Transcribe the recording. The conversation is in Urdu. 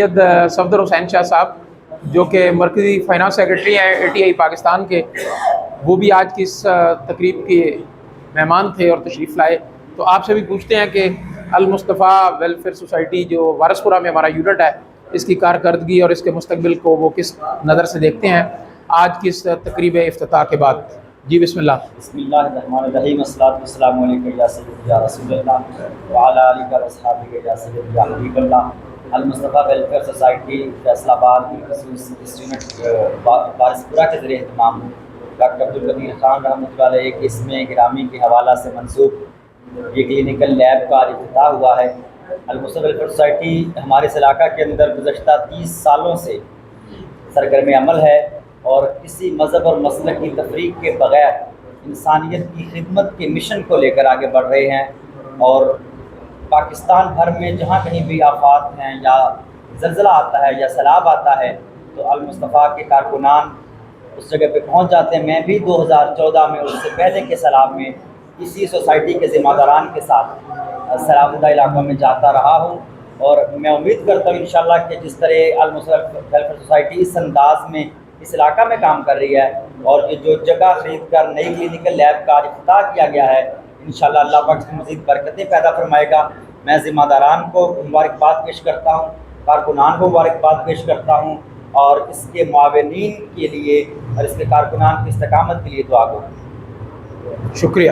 صفدر حسین شاہ صاحب جو کہ مرکزی فائنانس سیکرٹری ہیں ATI پاکستان کے، وہ بھی آج کی اس تقریب کے مہمان تھے اور تشریف لائے. تو آپ سے بھی پوچھتے ہیں کہ المصطفیٰ ویلفیئر سوسائٹی جو وارث پورہ میں ہمارا یونٹ ہے، اس کی کارکردگی اور اس کے مستقبل کو وہ کس نظر سے دیکھتے ہیں آج کی اس تقریب افتتاح کے بعد. جی بسم اللہ. بسم اللہ الرحمن الرحیم. الصلاۃ والسلام علیکم یا سیدی یا رسول اللہ وعلی آلہ و اصحابہ یا سیدی یا حبیب اللہ. المصطفیٰ ویلفیئر سوسائٹی فیصل آباد اس یونٹ وارث پورہ کے ذریعے اہتمام ڈاکٹر عبدالقدیر خان رحمۃ اللہ علیہ کے اسم گرامی کے حوالہ سے منسوب یہ کلینکل لیب کا افتتاح ہوا ہے. المصطفیٰ ویلفیئر سوسائٹی ہمارے اس علاقہ کے اندر گزشتہ 30 سالوں سے سرگرم عمل ہے اور کسی مذہب اور مسلک کی تفریق کے بغیر انسانیت کی خدمت کے مشن کو لے کر آگے بڑھ رہے ہیں. اور پاکستان بھر میں جہاں کہیں بھی آفات ہیں یا زلزلہ آتا ہے یا سیلاب آتا ہے تو المصطفیٰ کے کارکنان اس جگہ پہ پہنچ جاتے ہیں. میں بھی 2014 میں اس سے پہلے کے سیلاب میں اسی سوسائٹی کے ذمہ داران کے ساتھ سیلاب زدہ علاقوں میں جاتا رہا ہوں اور میں امید کرتا ہوں انشاءاللہ کہ جس طرح المصطفیٰ ویلفیئر سوسائٹی اس انداز میں اس علاقہ میں کام کر رہی ہے اور یہ جو جگہ خرید کر نئی کلینکل لیب کا افتتاح کیا گیا ہے انشاءاللہ اللہ پاک اس میں مزید برکتیں پیدا فرمائے گا. میں ذمہ داران کو مبارکباد پیش کرتا ہوں، کارکنان کو مبارکباد پیش کرتا ہوں اور اس کے معاونین کے لیے اور اس کے کارکنان کی استقامت کے لیے دعا کروں. شکریہ.